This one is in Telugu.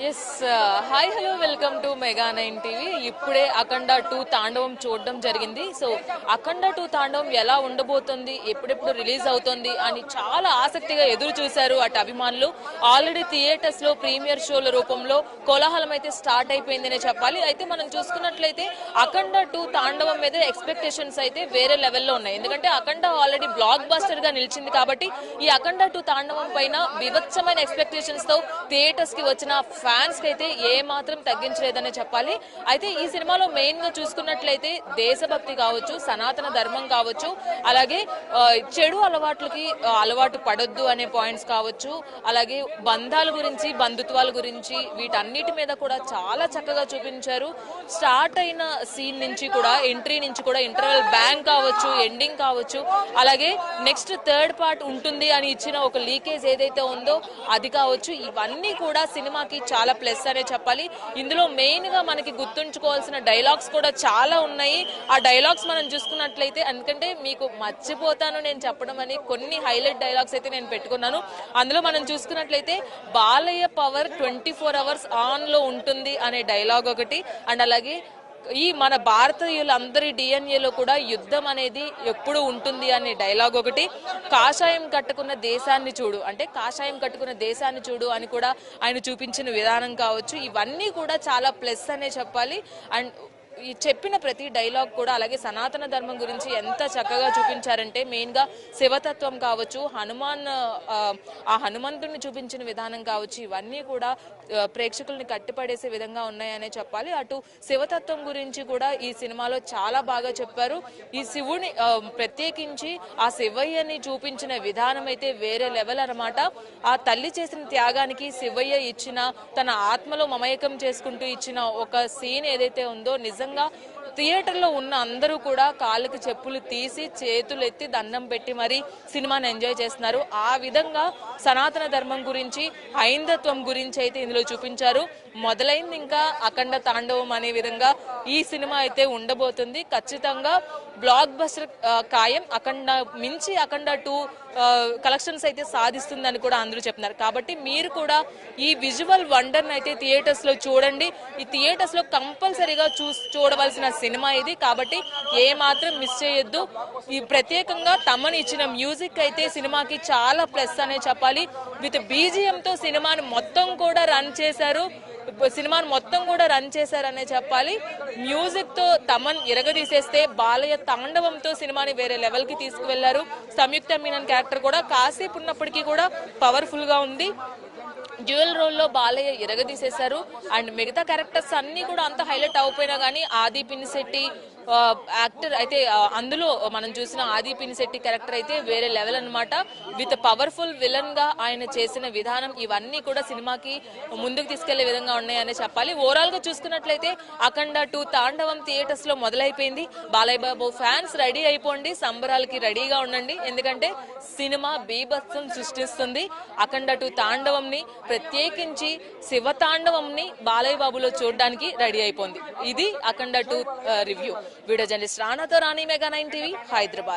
Yes hi hello welcome to mega 9 TV. ఇప్పుడే అఖండ 2 తాండవం చూడడం జరిగింది. సో అఖండ 2 తాండవం ఎలా ఉండబోతుంది, ఎప్పుడెప్పుడు రిలీజ్ అవుతుంది అని చాలా ఆసక్తిగా ఎదురు చూశారు అటు అభిమానులు. ఆల్రెడీ థియేటర్స్ లో ప్రీమియర్ షోల రూపంలో కోలాహలం అయితే స్టార్ట్ అయిపోయిందనే చెప్పాలి. అయితే మనం చూసుకున్నట్లయితే అఖండ 2 తాండవం మీద ఎక్స్పెక్టేషన్స్ అయితే వేరే లెవెల్లో ఉన్నాయి. ఎందుకంటే అఖండ ఆల్రెడీ బ్లాక్ బస్టర్ గా నిలిచింది కాబట్టి ఈ అఖండ 2 తాండవం పైన వివత్సమైన ఎక్స్పెక్టేషన్స్ తో థియేటర్స్ కి వచ్చిన ఫ్యాన్స్ కి అయితే ఏ మాత్రం తగ్గించలేదనే చెప్పాలి. అయితే ఈ సినిమాలో మెయిన్ గా చూసుకున్నట్లయితే దేశభక్తి కావచ్చు, సనాతన ధర్మం కావచ్చు, అలాగే చెడు అలవాట్లకి అలవాటు పడొద్దు అనే పాయింట్స్ కావచ్చు, అలాగే బంధాల గురించి, బంధుత్వాల గురించి, వీటన్నిటి మీద కూడా చాలా చక్కగా చూపించారు. స్టార్ట్ అయిన సీన్ నుంచి కూడా, ఎంట్రీ నుంచి కూడా, ఇంటర్వెల్ బ్యాంక్ కావచ్చు, ఎండింగ్ కావచ్చు, అలాగే నెక్స్ట్ థర్డ్ పార్ట్ ఉంటుంది అని ఇచ్చిన ఒక లీకేజ్ ఏదైతే ఉందో అది కావచ్చు, ఇవన్నీ కూడా సినిమాకి చాలా ప్లస్ అనే చెప్పాలి. ఇందులో మెయిన్ గా మనకి గుర్తుంచుకోవాల్సిన డైలాగ్స్ కూడా చాలా ఉన్నాయి. ఆ డైలాగ్స్ మనం చూసుకున్నట్లయితే, ఎందుకంటే మీకు మర్చిపోతాను నేను చెప్పడం అని కొన్ని హైలైట్ డైలాగ్స్ అయితే నేను పెట్టుకున్నాను. అందులో మనం చూసుకున్నట్లయితే బాలయ్య పవర్ 24 hours ఆన్ లో ఉంటుంది అనే డైలాగ్ ఒకటి, అండ్ అలాగే ఈ మన భారతీయులందరి డిఎన్ఏలో కూడా యుద్ధం అనేది ఎప్పుడు ఉంటుంది అనే డైలాగ్ ఒకటి, కాషాయం కట్టుకున్న దేశాన్ని చూడు అంటే కాషాయం కట్టుకున్న దేశాన్ని చూడు అని కూడా ఆయన చూపించిన విధానం కావచ్చు, ఇవన్నీ కూడా చాలా ప్లస్ అనే చెప్పాలి. అండ్ ఈ చెప్పిన ప్రతి డైలాగ్ కూడా, అలాగే సనాతన ధర్మం గురించి ఎంత చక్కగా చూపించారంటే మెయిన్ గా శివతత్వం కావచ్చు, ఆ హనుమంతుడిని చూపించిన విధానం కావచ్చు, ఇవన్నీ కూడా ప్రేక్షకుల్ని కట్టిపడేసే విధంగా ఉన్నాయనే చెప్పాలి. అటు శివతత్వం గురించి కూడా ఈ సినిమాలో చాలా బాగా చెప్పారు. ఈ శివుని ప్రత్యేకించి ఆ శివయ్యని చూపించిన విధానం అయితే వేరే లెవెల్ అనమాట. ఆ తల్లి చేసిన త్యాగానికి శివయ్య ఇచ్చిన, తన ఆత్మలో మమేకం చేసుకుంటూ ఇచ్చిన ఒక సీన్ ఏదైతే ఉందో, నిజంగా థియేటర్లో ఉన్న అందరూ కూడా కాళ్ళకి చెప్పులు తీసి చేతులు ఎత్తి దండం పెట్టి మరీ సినిమాని ఎంజాయ్ చేస్తున్నారు. ఆ విధంగా సనాతన ధర్మం గురించి, హైందత్వం గురించి అయితే ఇందులో చూపించారు. మొదలైంది ఇంకా అఖండ తాండవం అనే విధంగా ఈ సినిమా అయితే ఉండబోతుంది. ఖచ్చితంగా బ్లాక్ బస్టర్ ఖాయం. అఖండ మించి అఖండ 2 కలెక్షన్స్ అయితే సాధిస్తుందని కూడా అందరూ చెప్తున్నారు. కాబట్టి మీరు కూడా ఈ విజువల్ వండర్ అయితే థియేటర్స్ లో చూడండి. ఈ థియేటర్స్ లో కంపల్సరీగా చూడవలసిన సినిమా ఇది. కాబట్టి ఏ మాత్రం మిస్ చేయొద్దు. ఈ ప్రత్యేకంగా తమన్ ఇచ్చిన మ్యూజిక్ అయితే సినిమాకి చాలా ప్లస్ అనే చెప్పాలి. విత్ బీజిఎం తో సినిమాని మొత్తం కూడా రన్ చేశారనే చెప్పాలి. మ్యూజిక్ తో తమన్ ఇరగదీసేస్తే బాలయ్య తాండవంతో సినిమాని వేరే లెవెల్ కి తీసుకువెళ్లారు. సంయుక్త మీనన్ క్యారెక్టర్ కూడా కాసేపు ఉన్నప్పటికీ కూడా పవర్ఫుల్ గా ఉంది. డ్యూయల్ రోల్ లో బాలయ్య ఇరగదీసేశారు. అండ్ మిగతా క్యారెక్టర్స్ అన్ని కూడా అంత హైలైట్ అవ్వకపోయినా కానీ ఆది పినిశెట్టి యాక్టర్ అయితే, అందులో మనం చూసిన ఆది పినిశెట్టి క్యారెక్టర్ అయితే వేరే లెవెల్ అనమాట. విత్ పవర్ఫుల్ విలన్ గా ఆయన చేసిన విధానం, ఇవన్నీ కూడా సినిమాకి ముందుకు తీసుకెళ్లే విధంగా ఉన్నాయని చెప్పాలి. ఓవరాల్ గా చూసుకున్నట్లయితే అఖండ 2 తాండవం థియేటర్స్ లో మొదలైపోయింది. బాలయ్య బాబు ఫ్యాన్స్ రెడీ అయిపోండి, సంబరాలకి రెడీగా ఉండండి. ఎందుకంటే సినిమా బీభత్సం సృష్టిస్తుంది. అఖండ 2 తాండవం ని, ప్రత్యేకించి శివ తాండవం ని బాలయ్య బాబులో చూడడానికి రెడీ అయిపోయింది. ఇది అఖండ 2 రివ్యూ. వీడియో జర్నలిస్ట్ రానాతో రాణి, మెగా 9 టీవీ, హైదరాబాద్.